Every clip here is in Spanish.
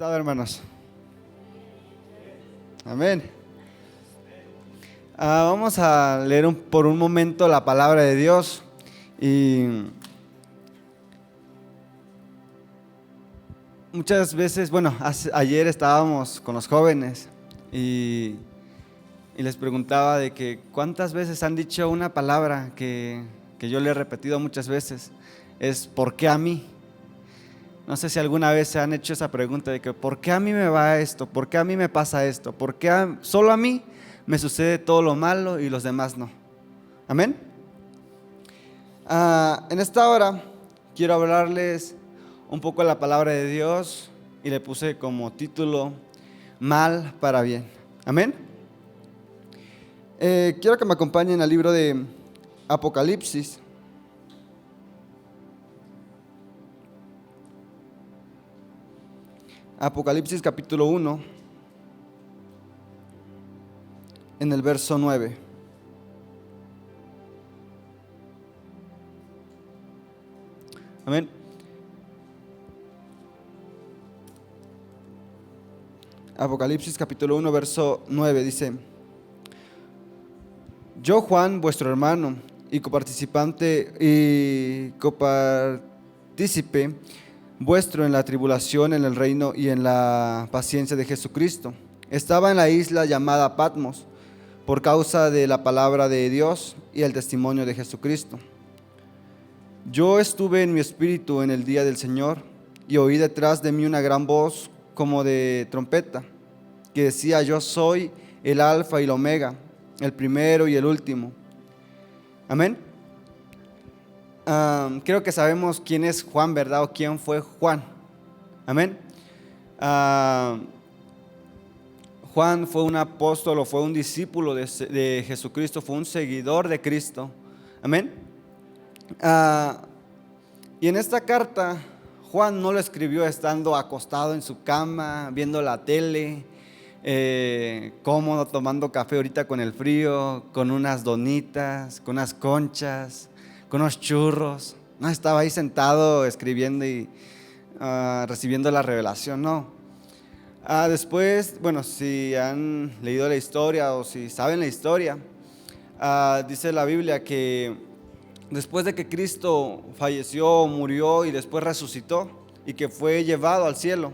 estado, hermanos? Amén. Vamos a leer por un momento la palabra de Dios. Y muchas veces, ayer estábamos con los jóvenes y les preguntaba de que cuántas veces han dicho una palabra que yo le he repetido muchas veces, es ¿por qué a mí? No sé si alguna vez se han hecho esa pregunta de que ¿por qué a mí me va esto? ¿Por qué a mí me pasa esto? ¿Por qué solo a mí me sucede todo lo malo y los demás no? Amén. En esta hora quiero hablarles un poco de la palabra de Dios y le puse como título mal para bien. Amén. Quiero que me acompañen al libro de Apocalipsis. Apocalipsis capítulo 1, en el verso 9. Amén. Apocalipsis capítulo 1, verso 9 dice: Yo, Juan, vuestro hermano y copartícipe vuestro en la tribulación, en el reino y en la paciencia de Jesucristo, estaba en la isla llamada Patmos por causa de la palabra de Dios y el testimonio de Jesucristo. Yo estuve en mi espíritu en el día del Señor y oí detrás de mí una gran voz como de trompeta que decía: Yo soy el Alfa y el Omega, el primero y el último. Amén. Creo que sabemos quién es Juan, ¿verdad? O quién fue Juan. Amén. Juan fue un apóstol o fue un discípulo de Jesucristo, fue un seguidor de Cristo. Amén. Y en esta carta, Juan no lo escribió estando acostado en su cama, viendo la tele, cómodo, tomando café ahorita con el frío, con unas donitas, con unas conchas, con unos churros. No estaba ahí sentado escribiendo y recibiendo la revelación, no. Después, si han leído la historia o si saben la historia, dice la Biblia que después de que Cristo falleció, murió y después resucitó y que fue llevado al cielo,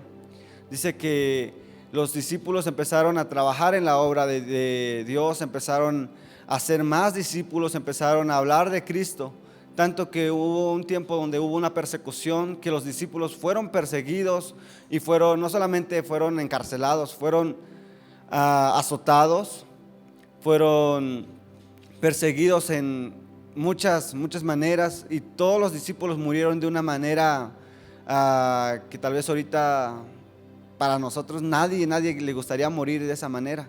dice que los discípulos empezaron a trabajar en la obra de Dios, empezaron a ser más discípulos, empezaron a hablar de Cristo, tanto que hubo un tiempo donde hubo una persecución, que los discípulos fueron perseguidos y no solamente fueron encarcelados, fueron azotados, fueron perseguidos en muchas maneras, y todos los discípulos murieron de una manera que tal vez ahorita para nosotros nadie le gustaría morir de esa manera,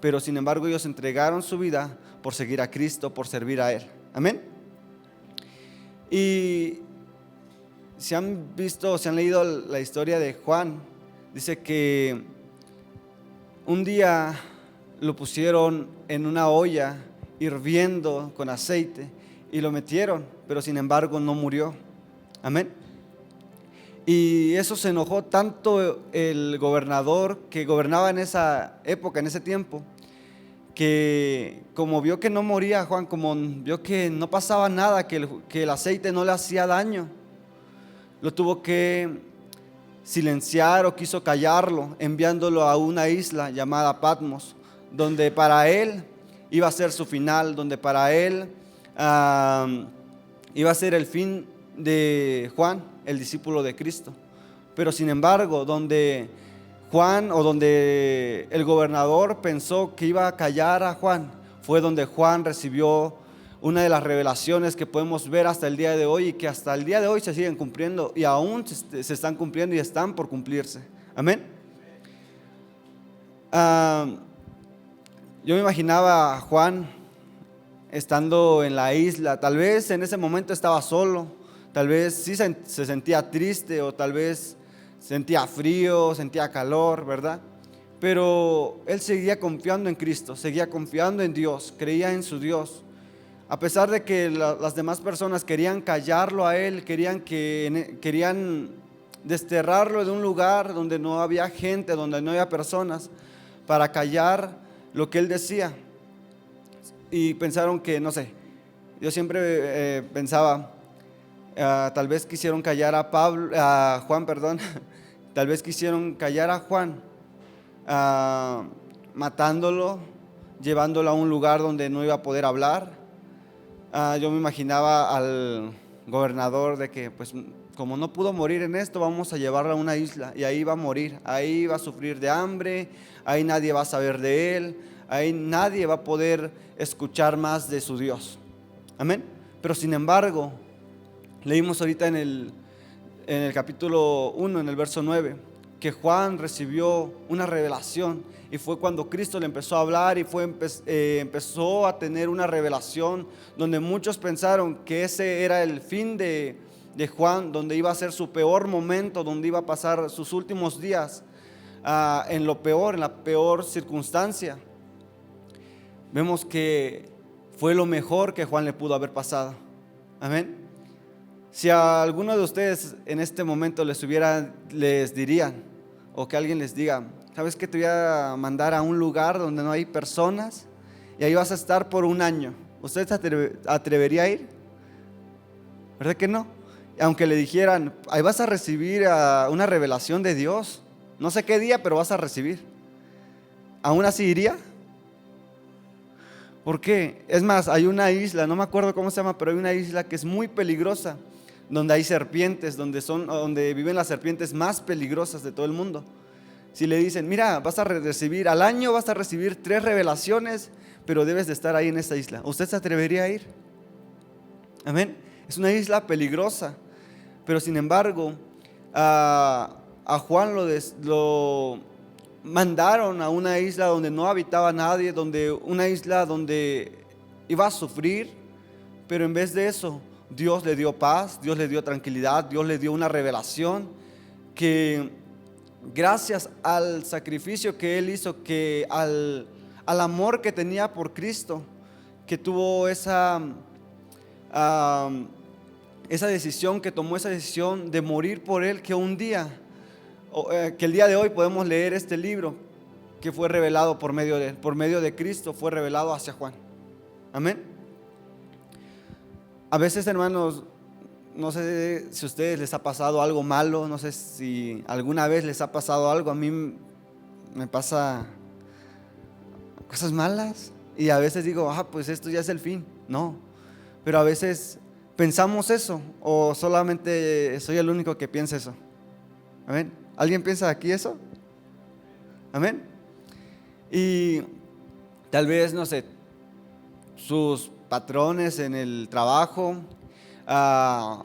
pero sin embargo ellos entregaron su vida por seguir a Cristo, por servir a Él. Amén. Y si han leído la historia de Juan, dice que un día lo pusieron en una olla hirviendo con aceite y lo metieron, pero sin embargo no murió. Amén. Y eso se enojó tanto el gobernador que gobernaba en esa época, en ese tiempo, que como vio que no moría Juan, como vio que no pasaba nada, que el aceite no le hacía daño, lo tuvo que silenciar o quiso callarlo, enviándolo a una isla llamada Patmos, donde para él iba a ser su final, donde para él iba a ser el fin de Juan, el discípulo de Cristo. Pero sin embargo, donde el gobernador pensó que iba a callar a Juan, fue donde Juan recibió una de las revelaciones que podemos ver hasta el día de hoy y que hasta el día de hoy se siguen cumpliendo y aún se están cumpliendo y están por cumplirse. Amén. Yo me imaginaba a Juan estando en la isla, tal vez en ese momento estaba solo, tal vez sí se sentía triste o tal vez sentía frío, sentía calor, ¿verdad? Pero él seguía confiando en Cristo, seguía confiando en Dios, creía en su Dios. A pesar de que las demás personas querían callarlo a él, querían desterrarlo de un lugar donde no había gente, donde no había personas, para callar lo que él decía. Y pensaron que, no sé, yo siempre pensaba, tal vez quisieron callar a Juan, perdón, tal vez quisieron callar a Juan, matándolo, llevándolo a un lugar donde no iba a poder hablar. Yo me imaginaba al gobernador de que, pues, como no pudo morir en esto, vamos a llevarlo a una isla y ahí va a morir, ahí va a sufrir de hambre, ahí nadie va a saber de él, ahí nadie va a poder escuchar más de su Dios. Amén. Pero sin embargo, leímos ahorita en el capítulo 1, en el verso 9, que Juan recibió una revelación, y fue cuando Cristo le empezó a hablar y empezó a tener una revelación donde muchos pensaron que ese era el fin de Juan, donde iba a ser su peor momento, donde iba a pasar sus últimos días en lo peor, en la peor circunstancia. Vemos que fue lo mejor que Juan le pudo haber pasado. Amén. Si a alguno de ustedes en este momento les dirían, o que alguien les diga, ¿sabes qué? Te voy a mandar a un lugar donde no hay personas y ahí vas a estar por un año. ¿Usted se atrevería a ir? ¿Verdad que no? Aunque le dijeran, ahí vas a recibir una revelación de Dios, no sé qué día, pero vas a recibir, ¿aún así iría? ¿Por qué? Es más, hay una isla, no me acuerdo cómo se llama, pero hay una isla que es muy peligrosa, donde hay serpientes, donde viven las serpientes más peligrosas de todo el mundo. Si le dicen, mira, vas a recibir al año, vas a recibir 3 revelaciones, pero debes de estar ahí en esa isla, ¿usted se atrevería a ir? Amén. Es una isla peligrosa, pero sin embargo, a Juan lo mandaron a una isla donde no habitaba nadie, una isla donde iba a sufrir, pero en vez de eso, Dios le dio paz, Dios le dio tranquilidad, Dios le dio una revelación que, gracias al sacrificio que él hizo, que al amor que tenía por Cristo, que tuvo esa decisión, que tomó esa decisión de morir por él, que el día de hoy podemos leer este libro que fue revelado por medio de él, por medio de Cristo fue revelado hacia Juan. Amén. A veces, hermanos, no sé si a ustedes les ha pasado algo malo, no sé si alguna vez les ha pasado algo. A mí me pasa cosas malas y a veces digo, pues esto ya es el fin. No, pero a veces pensamos eso, o solamente soy el único que piensa eso. Amén. ¿Alguien piensa aquí eso? Amén. Y tal vez, no sé, sus patrones en el trabajo,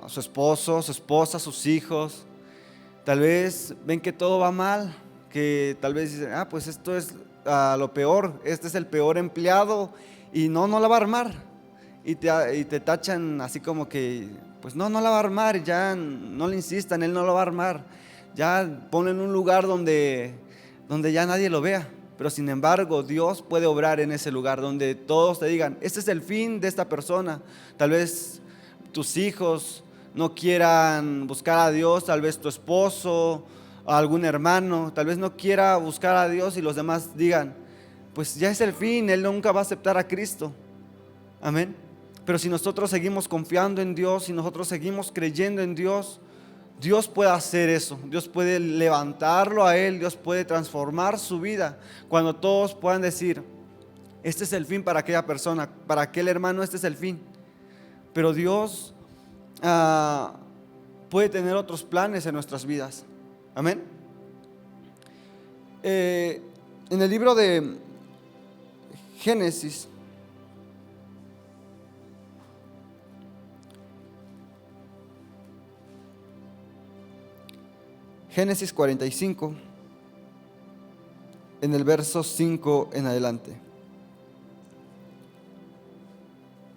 su esposo, su esposa, sus hijos, tal vez ven que todo va mal, que tal vez dicen, pues esto es lo peor, este es el peor empleado y no la va a armar. Y te tachan así como que, pues no la va a armar, ya no le insistan, él no lo va a armar. Ya ponen un lugar donde ya nadie lo vea. Pero sin embargo, Dios puede obrar en ese lugar donde todos te digan, este es el fin de esta persona. Tal vez tus hijos no quieran buscar a Dios, tal vez tu esposo o algún hermano, tal vez no quiera buscar a Dios y los demás digan, pues ya es el fin, él nunca va a aceptar a Cristo. Amén. Pero si nosotros seguimos confiando en Dios, si nosotros seguimos creyendo en Dios, Dios puede hacer eso, Dios puede levantarlo a él, Dios puede transformar su vida. Cuando todos puedan decir, este es el fin para aquella persona, para aquel hermano, este es el fin. Pero Dios puede tener otros planes en nuestras vidas. Amén. En el libro de Génesis, Génesis 45, en el verso 5 en adelante.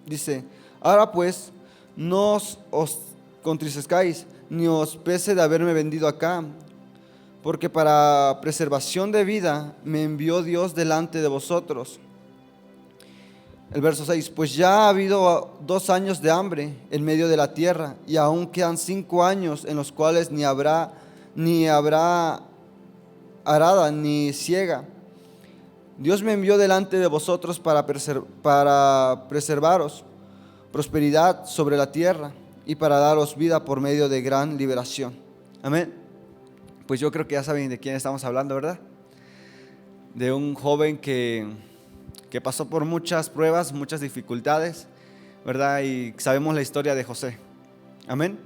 Dice, ahora pues, no os contristezcáis, ni os pese de haberme vendido acá, porque para preservación de vida me envió Dios delante de vosotros. El verso 6, pues ya ha habido 2 años de hambre en medio de la tierra, y aún quedan 5 años en los cuales ni habrá ni habrá arada, ni siega. Dios me envió delante de vosotros para preservaros prosperidad sobre la tierra y para daros vida por medio de gran liberación. Amén. Pues yo creo que ya saben de quién estamos hablando, ¿verdad? De un joven que pasó por muchas pruebas, muchas dificultades, ¿verdad? Y sabemos la historia de José. Amén.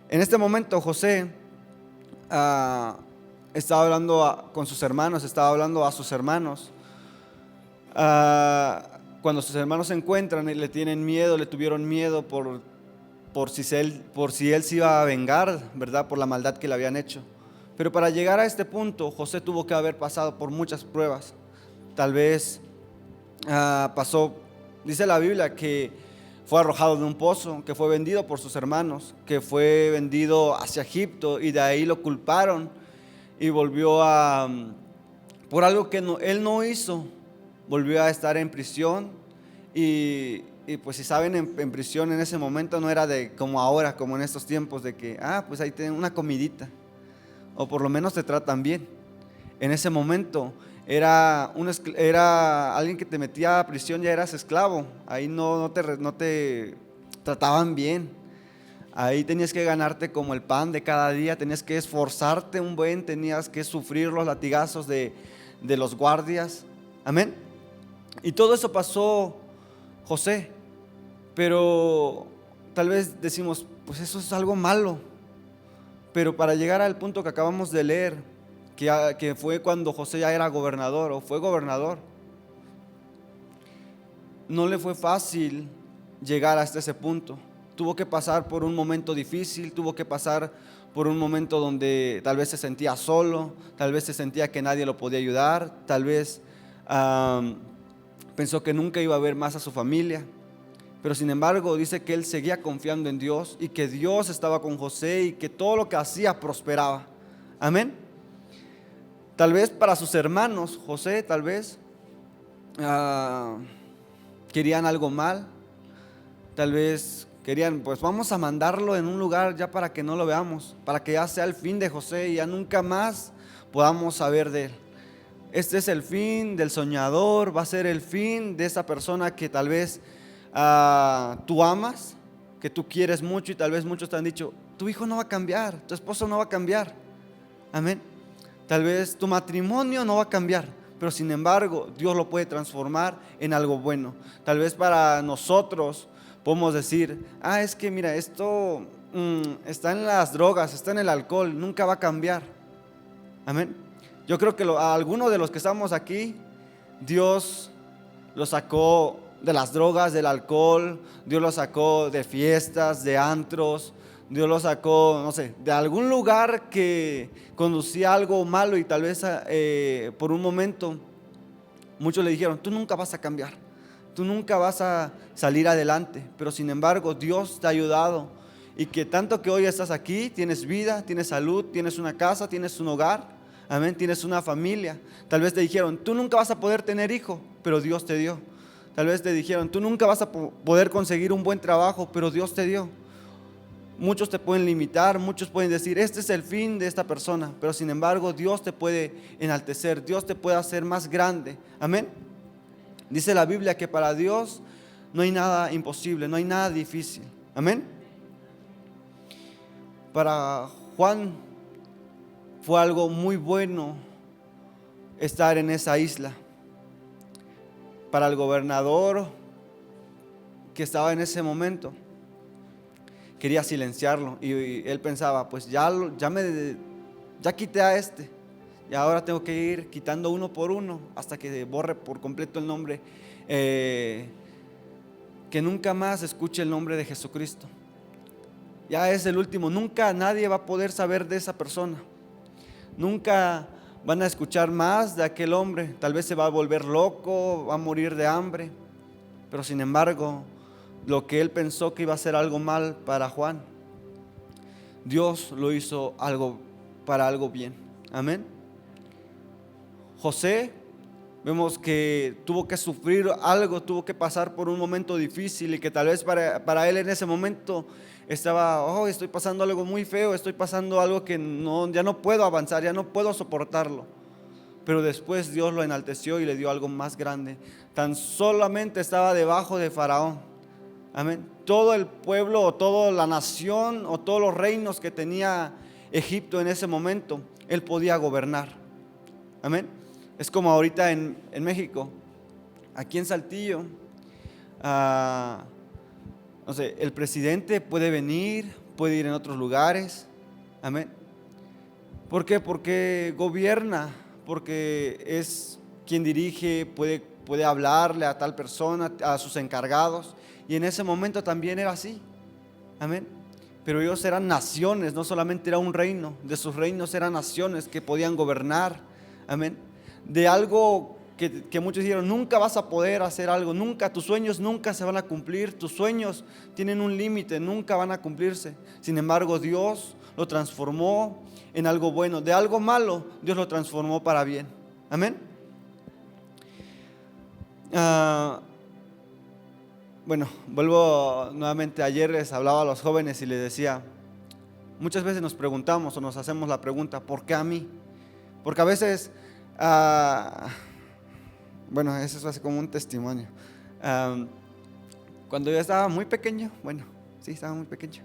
En este momento José estaba hablando con sus hermanos, estaba hablando a sus hermanos. Cuando sus hermanos se encuentran y le tienen miedo, le tuvieron miedo por si él se iba a vengar, ¿verdad? Por la maldad que le habían hecho. Pero para llegar a este punto, José tuvo que haber pasado por muchas pruebas. Tal vez dice la Biblia que fue arrojado de un pozo, que fue vendido por sus hermanos, que fue vendido hacia Egipto y de ahí lo culparon y volvió por algo que él no hizo, volvió a estar en prisión y pues si saben, en prisión en ese momento no era de como ahora, como en estos tiempos de que, pues ahí tienen una comidita o por lo menos te tratan bien. En ese momento era alguien que te metía a prisión, ya eras esclavo, ahí no te trataban bien. Ahí tenías que ganarte como el pan de cada día, tenías que esforzarte un buen, tenías que sufrir los latigazos de los guardias. Amén. Y todo eso pasó José, pero tal vez decimos, pues eso es algo malo. Pero para llegar al punto que acabamos de leer, que fue cuando José ya era gobernador o fue gobernador, no le fue fácil llegar hasta ese punto. Tuvo que pasar por un momento difícil, tuvo que pasar por un momento donde tal vez se sentía solo, tal vez se sentía que nadie lo podía ayudar, tal vez pensó que nunca iba a ver más a su familia. Pero sin embargo dice que él seguía confiando en Dios y que Dios estaba con José y que todo lo que hacía prosperaba. Amén. Tal vez para sus hermanos, José tal vez querían algo mal. Tal vez querían, pues vamos a mandarlo en un lugar ya para que no lo veamos, para que ya sea el fin de José y ya nunca más podamos saber de él. Este es el fin del soñador, va a ser el fin de esa persona que tal vez tú amas, que tú quieres mucho y tal vez muchos te han dicho, tu hijo no va a cambiar, tu esposo no va a cambiar. Amén. Tal vez tu matrimonio no va a cambiar, pero sin embargo Dios lo puede transformar en algo bueno. Tal vez para nosotros podemos decir, es que mira, esto está en las drogas, está en el alcohol, nunca va a cambiar. Amén. Yo creo que a algunos de los que estamos aquí, Dios lo sacó de las drogas, del alcohol, Dios lo sacó de fiestas, de antros, Dios lo sacó, no sé, de algún lugar que conducía a algo malo y tal vez por un momento muchos le dijeron, tú nunca vas a cambiar, tú nunca vas a salir adelante, pero sin embargo Dios te ha ayudado y que tanto que hoy estás aquí, tienes vida, tienes salud, tienes una casa, tienes un hogar, amén, tienes una familia. Tal vez te dijeron, tú nunca vas a poder tener hijo, pero Dios te dio. Tal vez te dijeron, tú nunca vas a poder conseguir un buen trabajo, pero Dios te dio. Muchos te pueden limitar, muchos pueden decir, este es el fin de esta persona, pero sin embargo Dios te puede enaltecer, Dios te puede hacer más grande. Amén. Dice la Biblia que para Dios no hay nada imposible, no hay nada difícil. Amén. Para Juan fue algo muy bueno estar en esa isla. Para el gobernador que estaba en ese momento, quería silenciarlo y él pensaba, pues ya quité a este y ahora tengo que ir quitando uno por uno hasta que borre por completo el nombre, que nunca más escuche el nombre de Jesucristo. Ya es el último, nunca nadie va a poder saber de esa persona, nunca van a escuchar más de aquel hombre. Tal vez se va a volver loco, va a morir de hambre, pero sin embargo lo que él pensó que iba a ser algo mal para Juan, Dios lo hizo para algo bien. Amén. José, vemos que tuvo que sufrir algo, tuvo que pasar por un momento difícil y que tal vez para él en ese momento estaba, estoy pasando algo muy feo, estoy pasando algo que ya no puedo avanzar, ya no puedo soportarlo. Pero después Dios lo enalteció y le dio algo más grande. Tan solamente estaba debajo de Faraón. Amén. Todo el pueblo o toda la nación o todos los reinos que tenía Egipto en ese momento, él podía gobernar. Amén. Es como ahorita en México, aquí en Saltillo, no sé, el presidente puede venir, puede ir en otros lugares. Amén. ¿Por qué? Porque gobierna, porque es quien dirige, puede hablarle a tal persona, a sus encargados. Y en ese momento también era así. Amén. Pero ellos eran naciones, no solamente era un reino. De sus reinos eran naciones que podían gobernar. Amén. De algo que muchos dijeron, nunca vas a poder hacer algo, nunca, tus sueños nunca se van a cumplir, tus sueños tienen un límite, nunca van a cumplirse. Sin embargo, Dios lo transformó en algo bueno. De algo malo, Dios lo transformó para bien. Amén. Bueno, vuelvo nuevamente. Ayer les hablaba a los jóvenes y les decía, muchas veces nos preguntamos o nos hacemos la pregunta, ¿por qué a mí? Porque a veces, bueno, eso es así como un testimonio. Cuando yo estaba muy pequeño, estaba muy pequeño,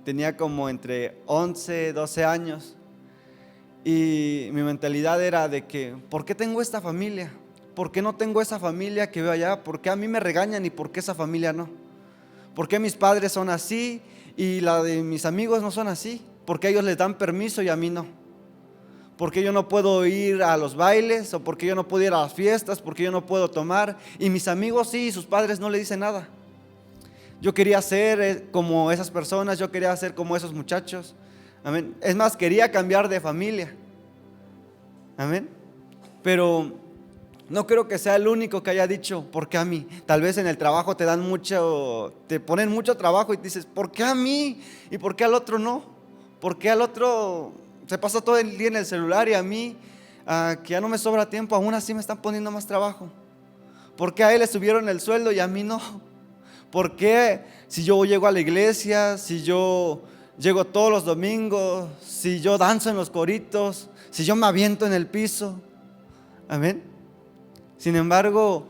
tenía como entre 11, 12 años, y mi mentalidad era de que, ¿por qué tengo esta familia? ¿Por qué no tengo esa familia que veo allá? ¿Por qué a mí me regañan y por qué esa familia no? ¿Por qué mis padres son así y la de mis amigos no son así? ¿Por qué a ellos les dan permiso y a mí no? ¿Por qué yo no puedo ir a los bailes? ¿O por qué yo no puedo ir a las fiestas? ¿Por qué yo no puedo tomar? Y mis amigos sí, y sus padres no le dicen nada. Yo quería ser como esas personas, yo quería ser como esos muchachos. Amén. Es más, quería cambiar de familia. Amén. Pero no creo que sea el único que haya dicho, ¿por qué a mí? Tal vez en el trabajo te ponen mucho trabajo y te dices, ¿por qué a mí? ¿Y por qué al otro no? ¿Por qué al otro se pasa todo el día en el celular y a mí, que ya no me sobra tiempo, aún así me están poniendo más trabajo? ¿Por qué a él le subieron el sueldo y a mí no? ¿Por qué si yo llego a la iglesia, si yo llego todos los domingos, si yo danzo en los coritos, si yo me aviento en el piso? Amén. Sin embargo,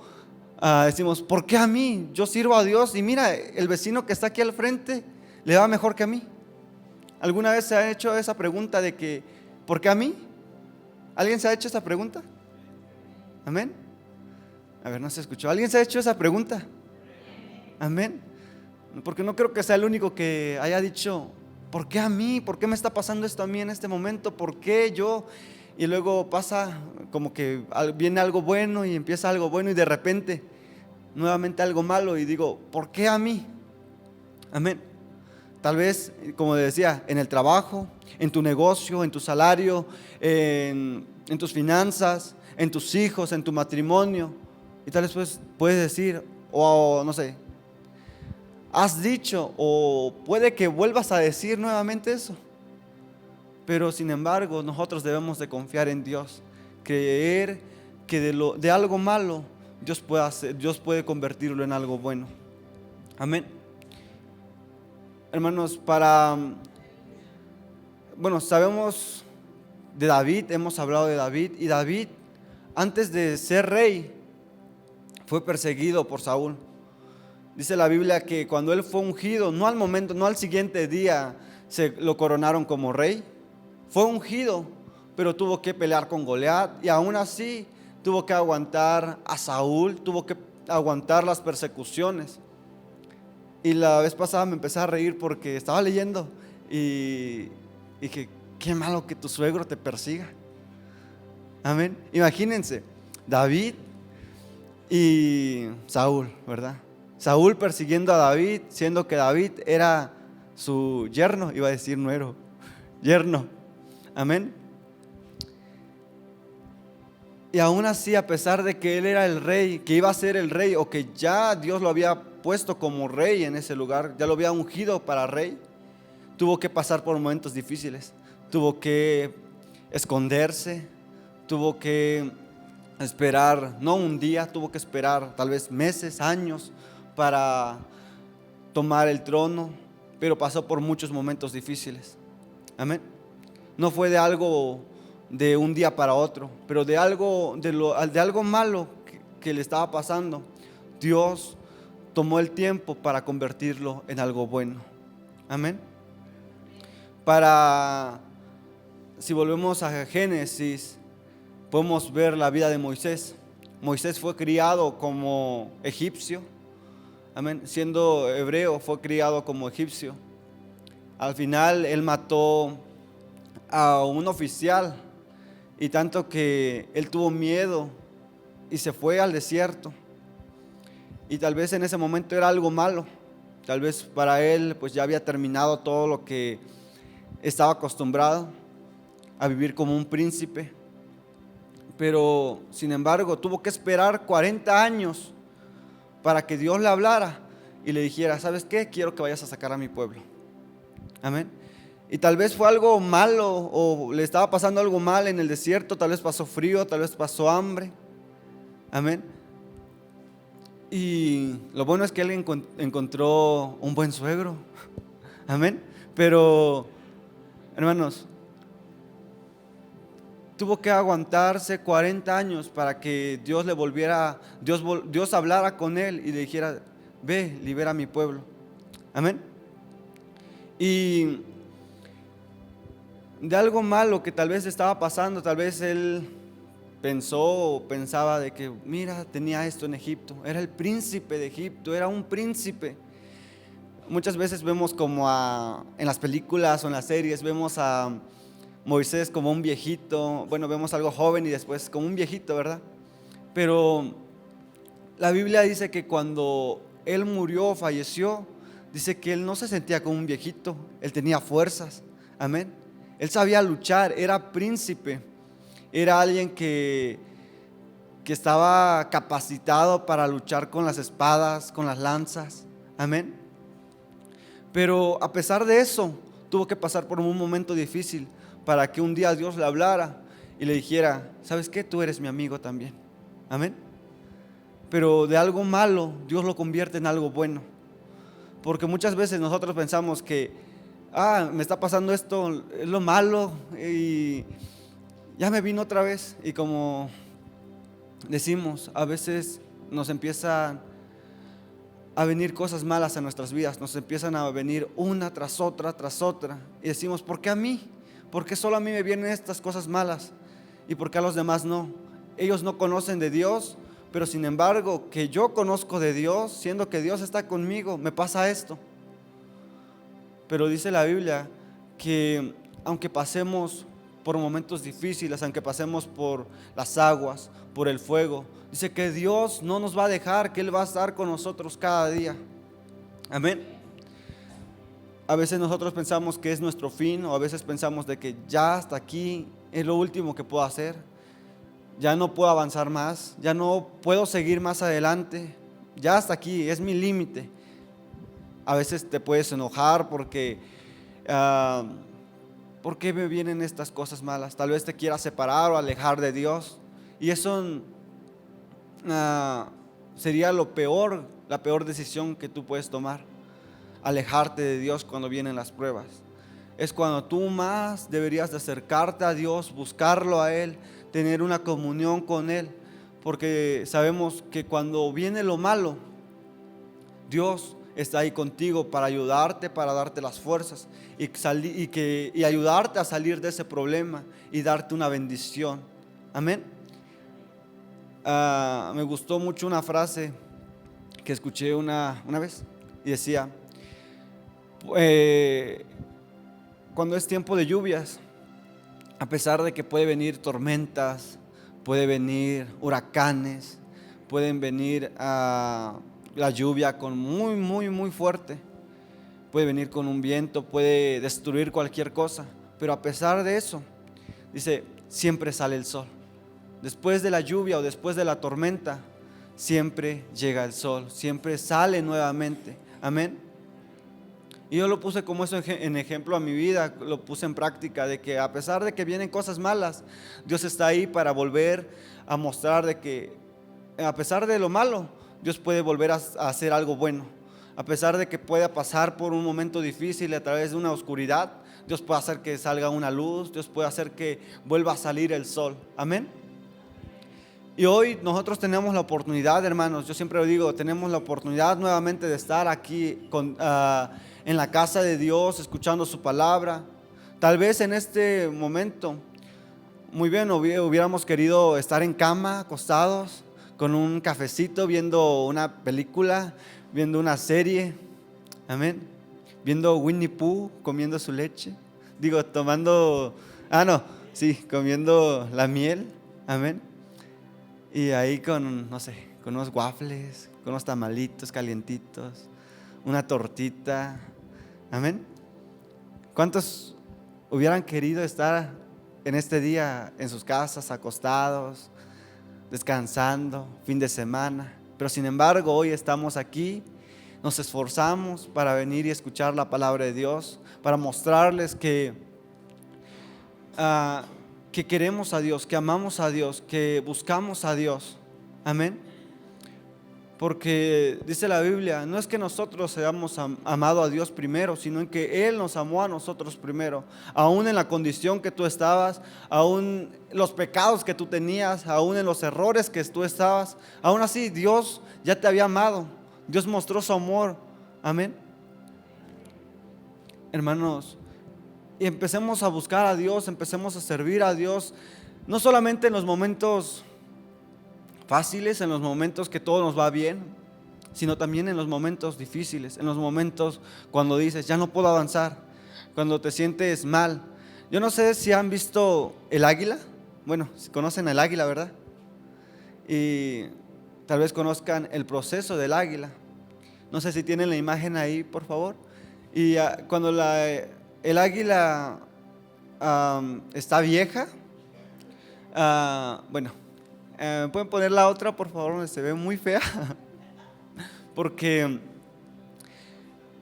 decimos, ¿por qué a mí? Yo sirvo a Dios y mira, el vecino que está aquí al frente le va mejor que a mí. ¿Alguna vez se ha hecho esa pregunta de que, ¿por qué a mí? ¿Alguien se ha hecho esa pregunta? Amén. A ver, no se escuchó. ¿Alguien se ha hecho esa pregunta? Amén. Porque no creo que sea el único que haya dicho, ¿por qué a mí? ¿Por qué me está pasando esto a mí en este momento? ¿Por qué yo? Y luego pasa como que viene algo bueno y empieza algo bueno y de repente nuevamente algo malo y digo, ¿por qué a mí? Amén. Tal vez, como decía, en el trabajo, en tu negocio, en tu salario, en tus finanzas, en tus hijos, en tu matrimonio. Y tal vez puedes decir, o no sé, has dicho o puede que vuelvas a decir nuevamente eso. Pero sin embargo, nosotros debemos de confiar en Dios, creer que de algo malo Dios puede convertirlo en algo bueno. Amén. Hermanos, sabemos de David, hemos hablado de David, y David, antes de ser rey, fue perseguido por Saúl. Dice la Biblia que cuando él fue ungido, no al momento, no al siguiente día lo coronaron como rey. Fue ungido, pero tuvo que pelear con Goliat y aún así tuvo que aguantar a Saúl, tuvo que aguantar las persecuciones. Y la vez pasada me empecé a reír porque estaba leyendo y dije, qué malo que tu suegro te persiga. Amén. Imagínense, David y Saúl, ¿verdad? Saúl persiguiendo a David, siendo que David era su yerno, iba a decir nuero, yerno. Amén. Y aún así, a pesar de que él era el rey, que iba a ser el rey, o que ya Dios lo había puesto como rey en ese lugar, ya lo había ungido para rey, tuvo que pasar por momentos difíciles, tuvo que esconderse, tuvo que esperar, no un día, tuvo que esperar tal vez meses, años para tomar el trono. pero pasó por muchos momentos difíciles. Amén. No fue de algo de un día para otro, pero de algo malo que le estaba pasando. Dios tomó el tiempo para convertirlo en algo bueno. Amén. Si volvemos a Génesis, podemos ver la vida de Moisés. Moisés fue criado como egipcio. Amén. Siendo hebreo, fue criado como egipcio. Al final, él mató a un oficial, y tanto que él tuvo miedo y se fue al desierto. Y tal vez en ese momento era algo malo. Tal vez para él pues ya había terminado todo lo que estaba acostumbrado a vivir como un príncipe. Pero sin embargo tuvo que esperar 40 años para que Dios le hablara y le dijera: ¿sabes qué? Quiero que vayas a sacar a mi pueblo. Amén. Y tal vez fue algo malo, o le estaba pasando algo mal en el desierto. Tal vez pasó frío, tal vez pasó hambre. Amén. Y lo bueno es que él encontró un buen suegro. Amén. Pero, hermanos, tuvo que aguantarse 40 años para que Dios le volviera, Dios hablara con él y le dijera: ve, libera a mi pueblo. Amén. Y de algo malo que tal vez estaba pasando, tal vez él pensaba de que, mira, tenía esto en Egipto, era el príncipe de Egipto, era un príncipe. Muchas veces vemos en las películas o en las series, vemos a Moisés como un viejito. Bueno, vemos algo joven y después como un viejito, ¿verdad? Pero la Biblia dice que cuando él murió, falleció, dice que él no se sentía como un viejito, él tenía fuerzas. Amén. Él sabía luchar, era príncipe. Era alguien que estaba capacitado para luchar con las espadas, con las lanzas. Amén. Pero a pesar de eso, tuvo que pasar por un momento difícil para que un día Dios le hablara y le dijera: ¿sabes qué? Tú eres mi amigo también. Amén. Pero de algo malo, Dios lo convierte en algo bueno. Porque muchas veces nosotros pensamos que, me está pasando esto, es lo malo, y ya me vino otra vez. Y como decimos, a veces nos empiezan a venir cosas malas a nuestras vidas, nos empiezan a venir una tras otra, y decimos: ¿por qué a mí? ¿Por qué solo a mí me vienen estas cosas malas? ¿Y por qué a los demás no? Ellos no conocen de Dios, pero sin embargo que yo conozco de Dios, siendo que Dios está conmigo, me pasa esto. Pero dice la Biblia que aunque pasemos por momentos difíciles, aunque pasemos por las aguas, por el fuego, dice que Dios no nos va a dejar, que Él va a estar con nosotros cada día. Amén. A veces nosotros pensamos que es nuestro fin, o a veces pensamos de que ya hasta aquí es lo último que puedo hacer, ya no puedo avanzar más, ya no puedo seguir más adelante, ya hasta aquí es mi límite. A veces te puedes enojar porque ¿por qué me vienen estas cosas malas? Tal vez te quieras separar o alejar de Dios, y eso sería la peor decisión que tú puedes tomar. Alejarte de Dios cuando vienen las pruebas. Es cuando tú más deberías de acercarte a Dios, buscarlo a Él, tener una comunión con Él, porque sabemos que cuando viene lo malo, Dios está ahí contigo para ayudarte, para darte las fuerzas y ayudarte a salir de ese problema y darte una bendición. Amén. Me gustó mucho una frase que escuché una vez, y decía: cuando es tiempo de lluvias, a pesar de que puede venir tormentas, puede venir huracanes, pueden venir la lluvia con muy fuerte, puede venir con un viento, puede destruir cualquier cosa, pero a pesar de eso, dice, siempre sale el sol. Después de la lluvia o después de la tormenta, siempre llega el sol, siempre sale nuevamente. Amén. Y yo lo puse como eso en ejemplo a mi vida, lo puse en práctica, de que a pesar de que vienen cosas malas, Dios está ahí para volver a mostrar de que a pesar de lo malo, Dios puede volver a hacer algo bueno. A pesar de que pueda pasar por un momento difícil a través de una oscuridad, Dios puede hacer que salga una luz, Dios puede hacer que vuelva a salir el sol. Amén. Y hoy nosotros tenemos la oportunidad, hermanos, yo siempre lo digo, tenemos la oportunidad nuevamente de estar aquí en la casa de Dios, escuchando su palabra. Tal vez en este momento, muy bien, hubiéramos querido estar en cama, acostados, con un cafecito, viendo una película, viendo una serie, amén, viendo Winnie Pooh, comiendo su leche, comiendo la miel, amén. Y ahí con, no sé, con unos waffles, con unos tamalitos calientitos, una tortita, amén. ¿Cuántos hubieran querido estar en este día en sus casas, acostados, descansando, fin de semana? Pero sin embargo, hoy estamos aquí, nos esforzamos para venir y escuchar la palabra de Dios, para mostrarles que queremos a Dios, que amamos a Dios, que buscamos a Dios. Amén. Porque dice la Biblia, no es que nosotros hayamos amado a Dios primero, sino en que Él nos amó a nosotros primero. Aún en la condición que tú estabas, aún los pecados que tú tenías, aún en los errores que tú estabas, aún así Dios ya te había amado. Dios mostró su amor. Amén. Hermanos, y empecemos a buscar a Dios, empecemos a servir a Dios, no solamente en los momentos fáciles, en los momentos que todo nos va bien, sino también en los momentos difíciles, en los momentos cuando dices, ya no puedo avanzar, cuando te sientes mal. Yo no sé si han visto el águila, bueno, si conocen el águila, ¿verdad? Y tal vez conozcan el proceso del águila. No sé si tienen la imagen ahí, por favor. Y cuando el águila está vieja, pueden poner la otra, por favor, donde se ve muy fea. Porque,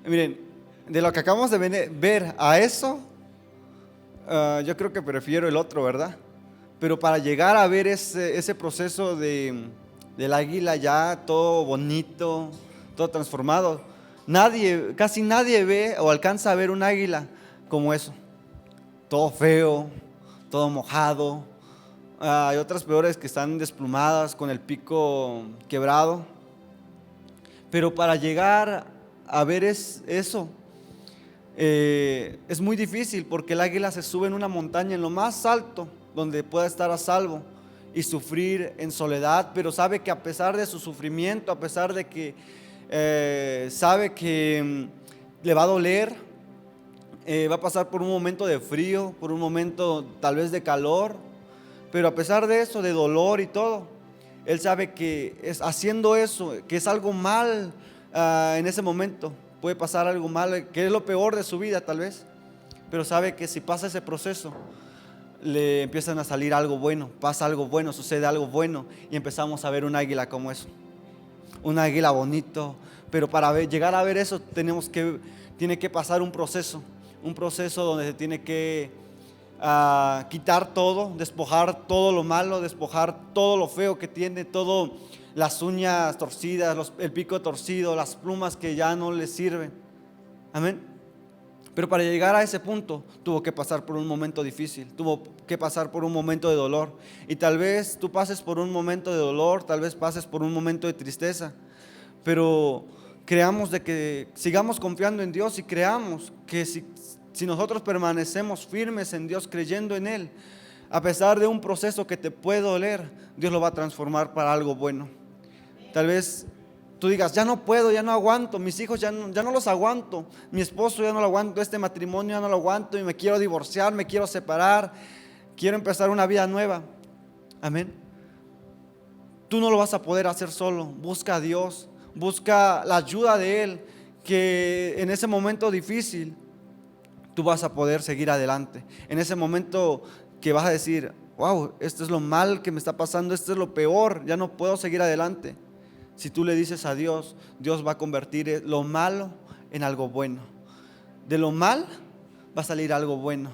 miren, de lo que acabamos de ver a eso, yo creo que prefiero el otro, ¿verdad? Pero para llegar a ver ese proceso del águila ya todo bonito, todo transformado, casi nadie ve o alcanza a ver un águila como eso, todo feo, todo mojado. Hay otras peores que están desplumadas con el pico quebrado. Pero para llegar a ver eso, es muy difícil, porque el águila se sube en una montaña en lo más alto donde pueda estar a salvo y sufrir en soledad, pero sabe que a pesar de su sufrimiento, a pesar de que sabe que le va a doler, va a pasar por un momento de frío, por un momento tal vez de calor, pero a pesar de eso, de dolor y todo, él sabe que haciendo eso, que es algo mal en ese momento, puede pasar algo mal, que es lo peor de su vida tal vez, pero sabe que si pasa ese proceso, le empiezan a salir algo bueno, pasa algo bueno, sucede algo bueno, y empezamos a ver un águila como eso, un águila bonito. Pero para llegar a ver eso tiene que pasar un proceso donde se tiene que quitar todo, despojar todo lo malo, despojar todo lo feo que tiene, todo, las uñas torcidas, el pico torcido, las plumas que ya no le sirven. Amén. Pero para llegar a ese punto tuvo que pasar por un momento difícil, tuvo que pasar por un momento de dolor. Y tal vez tú pases por un momento de dolor, tal vez pases por un momento de tristeza, pero creamos de que sigamos confiando en Dios y creamos que si nosotros permanecemos firmes en Dios, creyendo en Él, a pesar de un proceso que te puede doler, Dios lo va a transformar para algo bueno. Tal vez tú digas, ya no puedo, ya no aguanto, mis hijos ya no los aguanto, mi esposo ya no lo aguanto, este matrimonio ya no lo aguanto y me quiero divorciar, me quiero separar, quiero empezar una vida nueva. Amén. Tú no lo vas a poder hacer solo. Busca a Dios, busca la ayuda de Él, que en ese momento difícil tú vas a poder seguir adelante. En ese momento que vas a decir, wow, esto es lo mal que me está pasando, esto es lo peor, ya no puedo seguir adelante. Si tú le dices a Dios, Dios va a convertir lo malo en algo bueno. De lo mal va a salir algo bueno.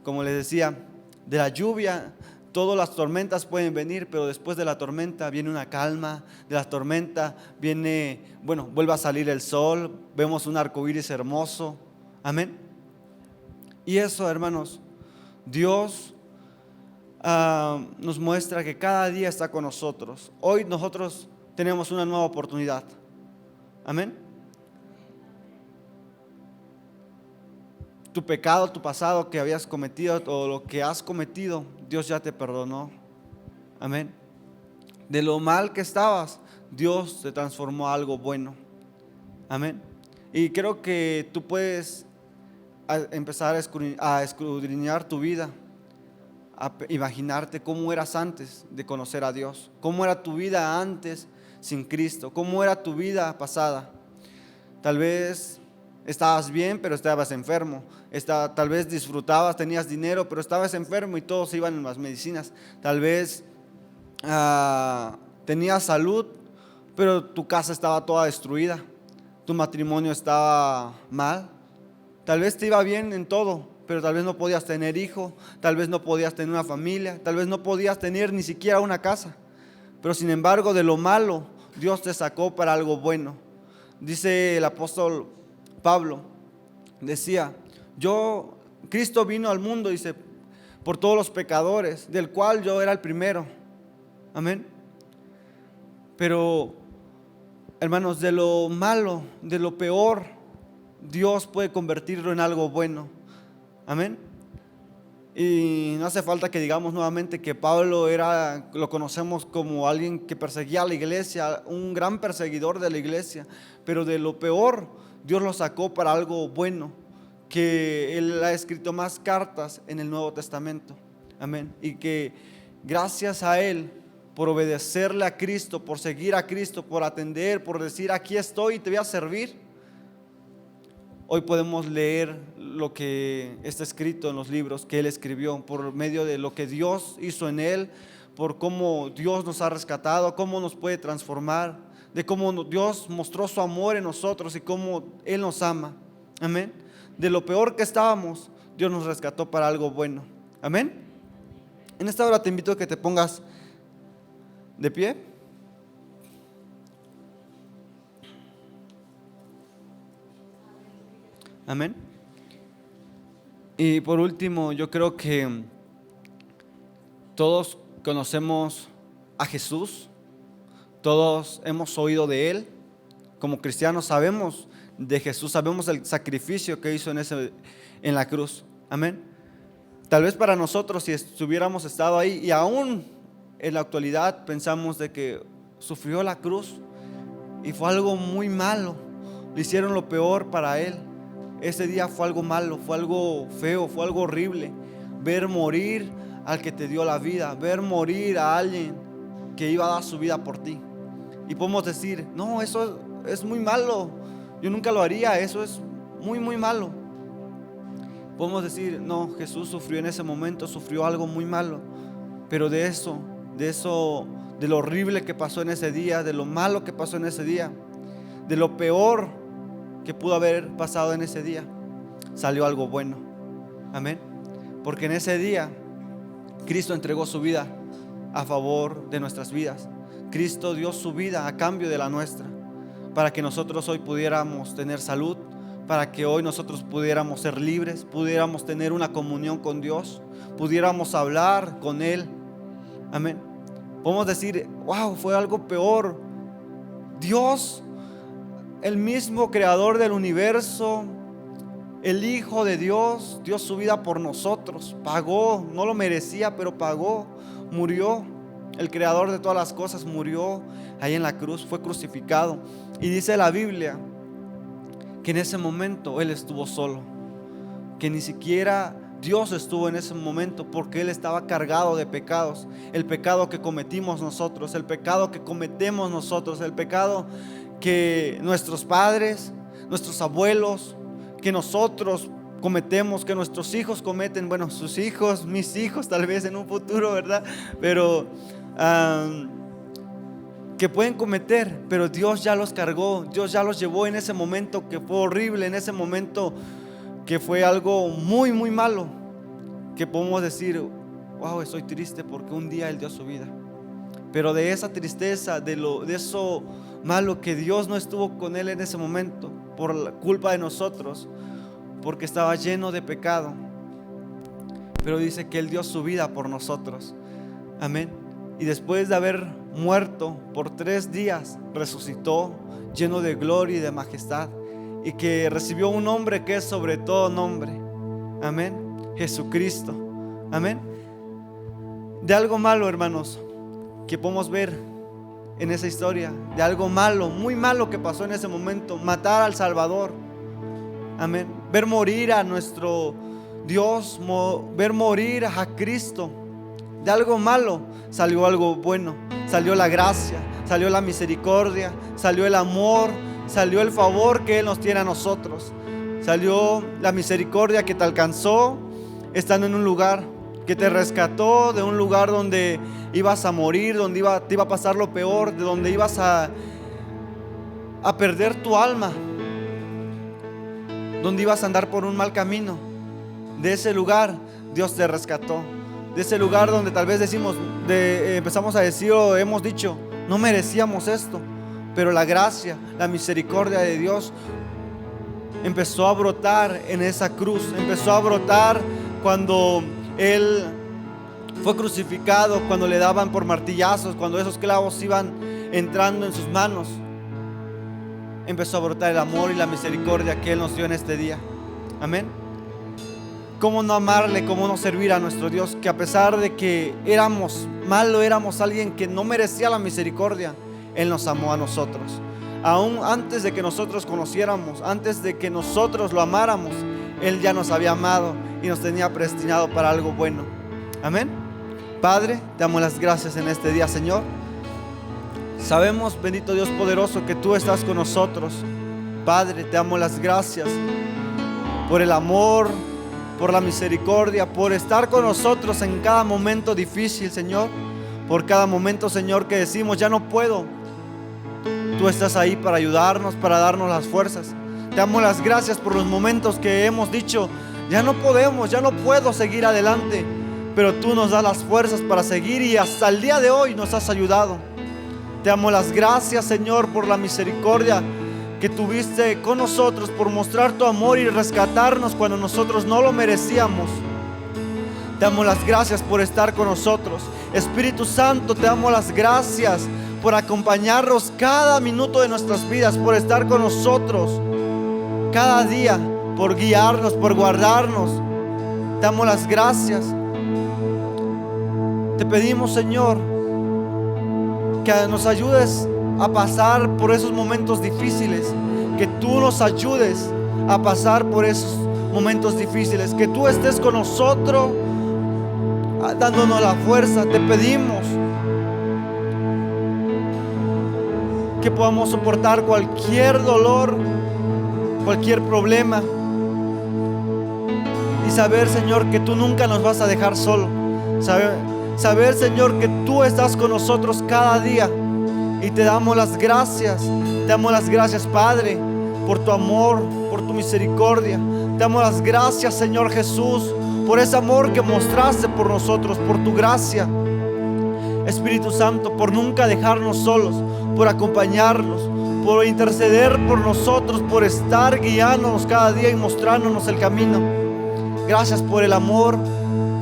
Como les decía, de la lluvia Todas las tormentas pueden venir, pero después de la tormenta viene una calma. De la tormenta vuelve a salir el sol. Vemos un arco iris hermoso. Amén. Y eso, hermanos, Dios nos muestra que cada día está con nosotros. Hoy nosotros tenemos una nueva oportunidad. Amén. Tu pecado, tu pasado que habías cometido o lo que has cometido, Dios ya te perdonó. Amén. De lo mal que estabas, Dios te transformó a algo bueno. Amén. Y creo que tú puedes empezar a escudriñar tu vida, a imaginarte cómo eras antes de conocer a Dios, cómo era tu vida antes sin Cristo, cómo era tu vida pasada. Tal vez estabas bien, pero estabas enfermo. Tal vez disfrutabas, tenías dinero, pero estabas enfermo y todos iban en las medicinas. Tal vez tenías salud, pero tu casa estaba toda destruida. Tu matrimonio estaba mal. Tal vez te iba bien en todo, pero tal vez no podías tener hijo, tal vez no podías tener una familia, tal vez no podías tener ni siquiera una casa. Pero sin embargo, de lo malo, Dios te sacó para algo bueno. Dice el apóstol Pablo, decía, Cristo vino al mundo, dice, por todos los pecadores, del cual yo era el primero. Amén. Pero, hermanos, de lo malo, de lo peor, Dios puede convertirlo en algo bueno. Amén. Y no hace falta que digamos nuevamente que Pablo lo conocemos como alguien que perseguía a la iglesia, un gran perseguidor de la iglesia, pero de lo peor Dios lo sacó para algo bueno, que él ha escrito más cartas en el Nuevo Testamento. Amén. Y que gracias a él, por obedecerle a Cristo, por seguir a Cristo, por atender, por decir aquí estoy y te voy a servir, hoy podemos leer lo que está escrito en los libros que él escribió, por medio de lo que Dios hizo en él, por cómo Dios nos ha rescatado, cómo nos puede transformar, de cómo Dios mostró su amor en nosotros y cómo él nos ama. Amén. De lo peor que estábamos, Dios nos rescató para algo bueno. Amén. En esta hora te invito a que te pongas de pie. Amén. Y por último, yo creo que todos conocemos a Jesús, todos hemos oído de Él. Como cristianos sabemos de Jesús, sabemos el sacrificio que hizo en la cruz. Amén. Tal vez para nosotros, si hubiéramos estado ahí y aún en la actualidad pensamos de que sufrió la cruz y fue algo muy malo, le hicieron lo peor para Él. Ese día fue algo malo, fue algo feo, fue algo horrible. Ver morir al que te dio la vida, ver morir a alguien que iba a dar su vida por ti. Y podemos decir, no, eso es muy malo, yo nunca lo haría, eso es muy, muy malo. Podemos decir, no, Jesús sufrió en ese momento, sufrió algo muy malo. Pero de lo horrible que pasó en ese día, de lo malo que pasó en ese día, de lo peor que pudo haber pasado en ese día, salió algo bueno. Amén. Porque en ese día Cristo entregó su vida a favor de nuestras vidas. Cristo dio su vida a cambio de la nuestra, para que nosotros hoy pudiéramos tener salud, para que hoy nosotros pudiéramos ser libres, pudiéramos tener una comunión con Dios, pudiéramos hablar con Él. Amén. Podemos decir, wow, fue algo peor. Dios, el mismo creador del universo, el Hijo de Dios, dio su vida por nosotros, pagó, no lo merecía, pero pagó, murió. El creador de todas las cosas murió ahí en la cruz, fue crucificado. Y dice la Biblia que en ese momento Él estuvo solo, que ni siquiera Dios estuvo en ese momento, porque Él estaba cargado de pecados. El pecado que cometimos nosotros, el pecado que cometemos nosotros, el pecado que nuestros padres, nuestros abuelos, que nosotros cometemos, que nuestros hijos cometen, bueno, sus hijos, mis hijos tal vez en un futuro, ¿verdad? Pero que pueden cometer, pero Dios ya los cargó, Dios ya los llevó en ese momento que fue horrible, en ese momento que fue algo muy, muy malo, que podemos decir, wow, estoy triste porque un día Él dio su vida. Pero de esa tristeza, de eso malo, que Dios no estuvo con él en ese momento por la culpa de nosotros, porque estaba lleno de pecado, pero dice que Él dio su vida por nosotros. Amén. Y después de haber muerto por 3 días, resucitó lleno de gloria y de majestad, y que recibió un nombre que es sobre todo nombre. Amén. Jesucristo. Amén. De algo malo, hermanos, que podemos ver en esa historia, de algo malo, muy malo que pasó en ese momento, matar al Salvador. Amén. Ver morir a nuestro Dios, ver morir a Cristo. De algo malo salió algo bueno, salió la gracia, salió la misericordia, salió el amor, salió el favor que Él nos tiene a nosotros, salió la misericordia que te alcanzó estando en un lugar, que te rescató de un lugar donde ibas a morir, donde te iba a pasar lo peor, de donde ibas a perder tu alma, donde ibas a andar por un mal camino. De ese lugar Dios te rescató. De ese lugar donde tal vez empezamos a decir o hemos dicho, no merecíamos esto, pero la gracia, la misericordia de Dios empezó a brotar en esa cruz, empezó a brotar cuando Él fue crucificado, cuando le daban por martillazos, cuando esos clavos iban entrando en sus manos. Empezó a brotar el amor y la misericordia que Él nos dio en este día. Amén. ¿Cómo no amarle? ¿Cómo no servir a nuestro Dios? Que a pesar de que éramos malos, éramos alguien que no merecía la misericordia, Él nos amó a nosotros. Aún antes de que nosotros conociéramos, antes de que nosotros lo amáramos, Él ya nos había amado y nos tenía predestinado para algo bueno. Amén. Padre, te damos las gracias en este día, Señor. Sabemos, bendito Dios poderoso, que tú estás con nosotros. Padre, te damos las gracias por el amor, por la misericordia, por estar con nosotros en cada momento difícil, Señor. Por cada momento, Señor, que decimos, ya no puedo. Tú estás ahí para ayudarnos, para darnos las fuerzas. Te damos las gracias por los momentos que hemos dicho, ya no podemos, ya no puedo seguir adelante. Pero tú nos das las fuerzas para seguir y hasta el día de hoy nos has ayudado. Te damos las gracias, Señor, por la misericordia que tuviste con nosotros, por mostrar tu amor y rescatarnos cuando nosotros no lo merecíamos. Te damos las gracias por estar con nosotros. Espíritu Santo, te damos las gracias por acompañarnos cada minuto de nuestras vidas, por estar con nosotros cada día, por guiarnos, por guardarnos. Te damos las gracias. Te pedimos, Señor, que nos ayudes a pasar por esos momentos difíciles, que tú nos ayudes a pasar por esos momentos difíciles, que tú estés con nosotros dándonos la fuerza. Te pedimos que podamos soportar cualquier dolor, cualquier problema, y saber, Señor, que tú nunca nos vas a dejar solo. Saber, Señor, que tú estás con nosotros cada día. Y te damos las gracias. Te damos las gracias, Padre, por tu amor, por tu misericordia. Te damos las gracias, Señor Jesús, por ese amor que mostraste por nosotros, por tu gracia. Espíritu Santo, por nunca dejarnos solos, por acompañarnos, por interceder por nosotros, por estar guiándonos cada día y mostrándonos el camino. Gracias por el amor.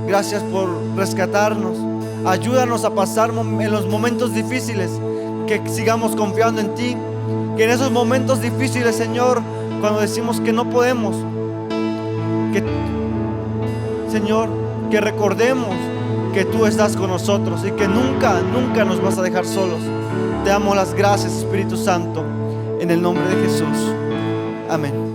Gracias por rescatarnos. Ayúdanos a pasar en los momentos difíciles, que sigamos confiando en ti. Que en esos momentos difíciles, Señor, cuando decimos que no podemos, Señor, que recordemos que tú estás con nosotros y que nunca, nunca nos vas a dejar solos. Te damos las gracias, Espíritu Santo, en el nombre de Jesús. Amén.